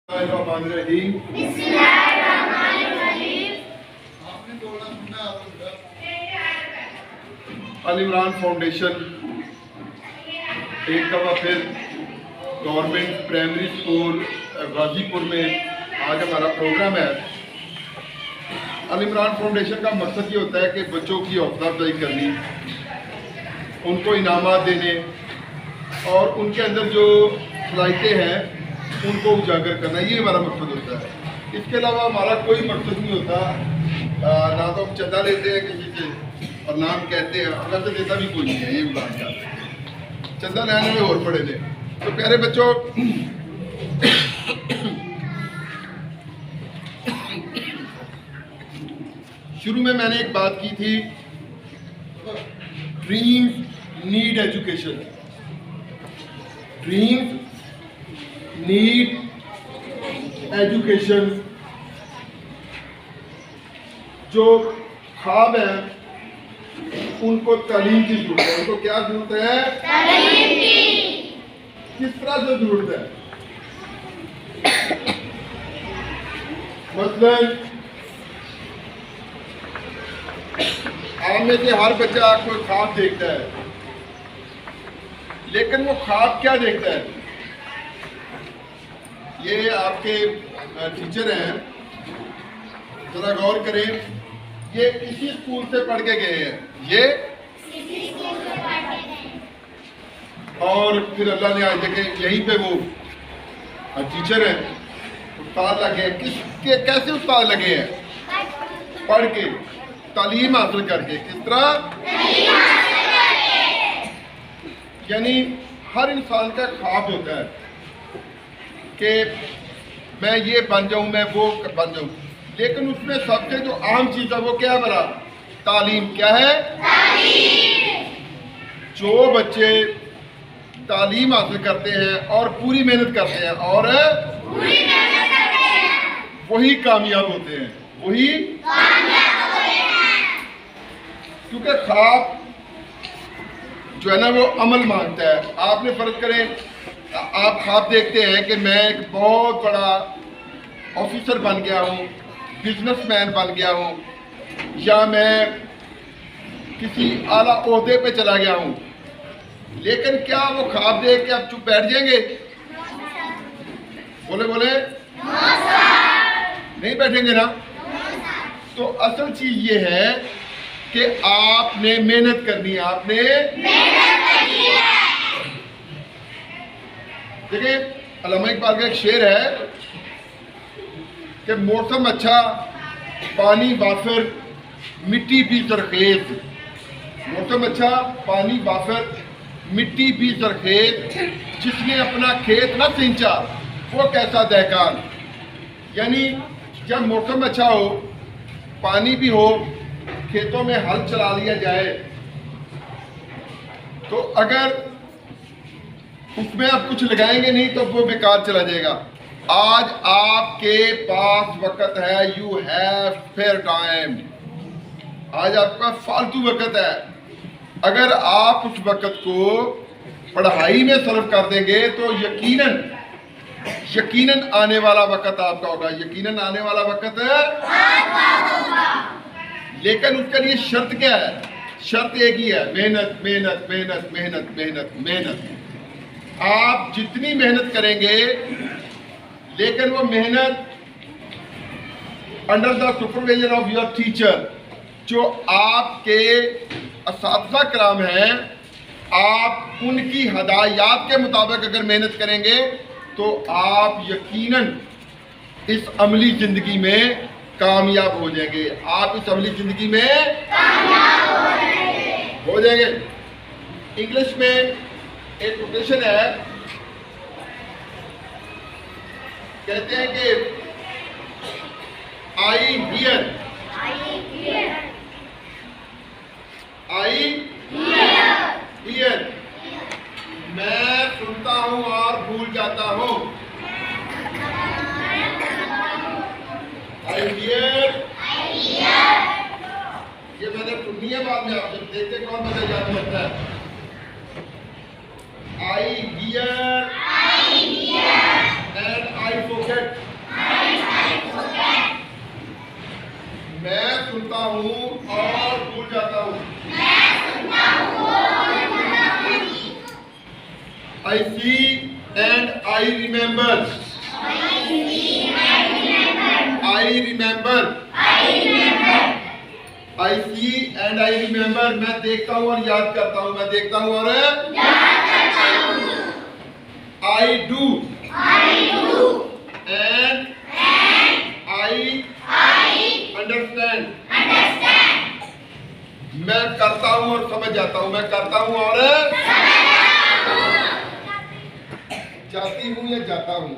बिस्मिल्लाहिर्रहमानिर्रहीम। अल इमरान फाउंडेशन एक दफ़ा फिर गवर्नमेंट प्राइमरी स्कूल गाजीपुर में आज हमारा प्रोग्राम है। अल इमरान फाउंडेशन का मकसद ये होता है कि बच्चों की हौसला अफजाई करनी, उनको इनामात देने और उनके अंदर जो सलाहियतें हैं उनको उजागर करना, ये हमारा मकसद होता है। इसके अलावा हमारा कोई मकसद नहीं होता। ना तो हम चंदा लेते हैं किसी से और नाम कहते हैं, अगर तो देता भी कोई नहीं है, ये भी बात है। चंदा लेने में और पड़े थे। तो प्यारे बच्चों, शुरू में मैंने एक बात की थी, dreams need education. Dreams need education. जो ख्वाब है उनको तालीम की जरूरत है। उनको क्या जरूरत है? तालीम की। किस तरह से जरूरत है? मसलन आप में से हर बच्चा कोई ख्वाब देखता है, लेकिन वो ख्वाब क्या देखता है? ये आपके टीचर हैं, जरा गौर करें, ये इसी स्कूल से पढ़ के गए हैं, ये और फिर अल्लाह ने आज देखे यहीं पे वो टीचर हैं, उस्ताद लगे हैं। किसके कैसे उस्ताद लगे हैं? पढ़ के, तालीम हासिल करके। किस तरह? यानी हर इंसान का ख्वाब होता है कि मैं ये बन जाऊं, मैं वो बन जाऊं, लेकिन उसमें सबसे जो आम चीज है वो क्या है? मेरा तालीम। क्या है? तालीम। जो बच्चे तालीम हासिल करते हैं और पूरी मेहनत करते हैं वही कामयाब होते हैं, वही कामयाब होते हैं। क्योंकि ख्वाब जो है ना वो अमल मांगता है। आपने फर्ज करें, आप ख्वाब देखते हैं कि मैं एक बहुत बड़ा ऑफिसर बन गया हूँ, बिजनेसमैन बन गया हूँ, या मैं किसी आला ओहदे पे चला गया हूँ, लेकिन क्या वो ख्वाब देख के आप चुप बैठ जाएंगे? बोले बोले नहीं बैठेंगे ना। तो असल चीज ये है कि आपने मेहनत करनी है, आपने मेहनत करनी है। देखिए, अल्लामा इकबाल का एक शेर है कि मौसम अच्छा, पानी वाफिर, मिट्टी भी जरखेज। मौसम अच्छा, पानी वाफिर, मिट्टी भी जरखेज, जिसने अपना खेत न सिंचा वो कैसा दहकान। यानी जब मौसम अच्छा हो, पानी भी हो, खेतों में हल चला लिया जाए, तो अगर उसमें आप कुछ लगाएंगे नहीं तो वो बेकार चला जाएगा। आज आपके पास वक्त है, यू हैव फेयर टाइम। आज आपका फालतू वक्त है। अगर आप उस वक्त को पढ़ाई में सर्व कर देंगे तो यकीनन आने वाला वक्त आपका होगा। यकीनन आने वाला वक्त है होगा। लेकिन उसके लिए शर्त क्या है? शर्त एक ही है, मेहनत मेहनत मेहनत मेहनत मेहनत मेहनत। आप जितनी मेहनत करेंगे, लेकिन वो मेहनत under the supervision of your teacher, जो आपके असातिज़ा कराम हैं, आप उनकी हदायत के मुताबिक अगर मेहनत करेंगे तो आप यकीनन इस अमली ज़िंदगी में कामयाब हो जाएंगे। आप इस अमली ज़िंदगी में कामयाब हो जाएंगे। इंग्लिश में एक कोटेशन है, कहते हैं कि आई हियर, मैं सुनता हूँ और भूल जाता हूँ। आई हियर, ये मैंने सुनी है, बाद में आप जब देखते कौन बता याद रहता है। I hear and I forget. remember. I remember. I see and I remember. मैं देखता हूँ और याद करता हूँ. मैं देखता हूँ और याद करता हूँ. I do. And I understand. मैं करता हूँ और समझ जाता हूँ. मैं करता हूँ और जाती हूँ या जाता हूँ.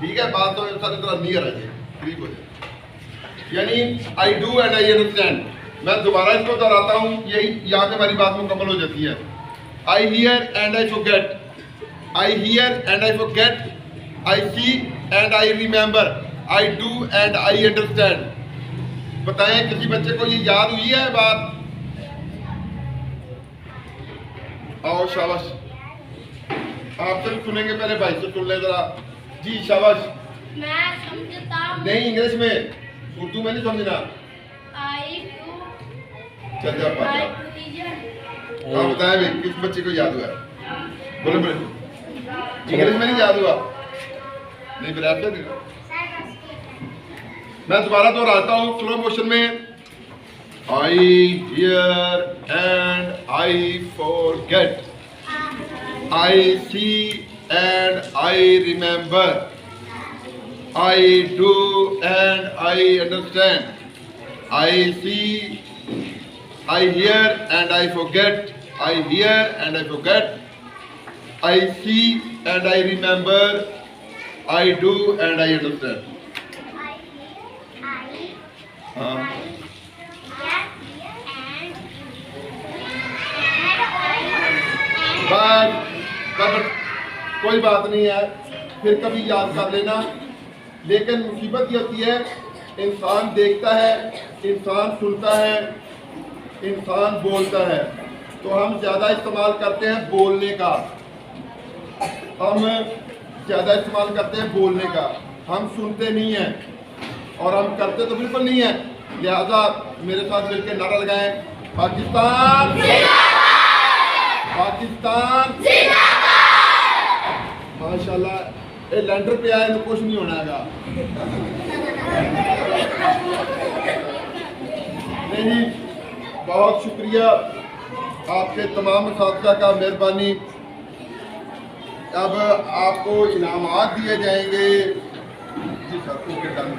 ठीक है, बात तो इंसान इतना नियर है, करीब हो जाए. यानी आई डू एंड आई अंडरस्टैंड. मैं दोबारा इसको दोहराता हूँ, यही यहाँ पे हमारी बात मुकम्मल हो जाती है. I hear and I forget. I hear and I forget. I see and I remember. I do and I understand. बताएं किसी बच्चे को ये याद हुई है बात? आओ शाबाश. आपसे भी सुनेंगे, पहले भाई से सुन ले जरा. जी शाबाश. मैं समझता हूँ. नहीं, इंग्लिश में, उर्दू में नहीं समझना. आई टू. चल जा पास. हाँ बताएं भाई, किस बच्चे को याद हुआ है? बोलो बोलो. इंग्लिश में नहीं याद हुआ? नहीं फिर आप मैं दोबारा दोहराता हूँ स्लो मोशन में. आई hear and I forget. I see and I remember. I do and I understand. I see, I hear and I forget. I hear and I forget. I see and I remember. I do and I understand. बस कोई बात नहीं है, फिर कभी याद कर लेना. लेकिन मुसीबत ये होती है, इंसान देखता है, इंसान सुनता है, इंसान बोलता है, तो हम ज़्यादा इस्तेमाल करते हैं बोलने का. हम ज़्यादा इस्तेमाल करते हैं बोलने का. हम सुनते नहीं हैं और हम करते तो बिल्कुल नहीं है. लिहाजा मेरे साथ मिलकर नारा लगाएं, पाकिस्तान पाकिस्तान. माशाल्लाह, ये लैंडर पे आए तो कुछ नहीं होना है. नहीं, बहुत शुक्रिया आपके तमाम साथियों का, मेहरबानी. अब आपको इनामात दिए जाएंगे. जी सर, ओके, डन.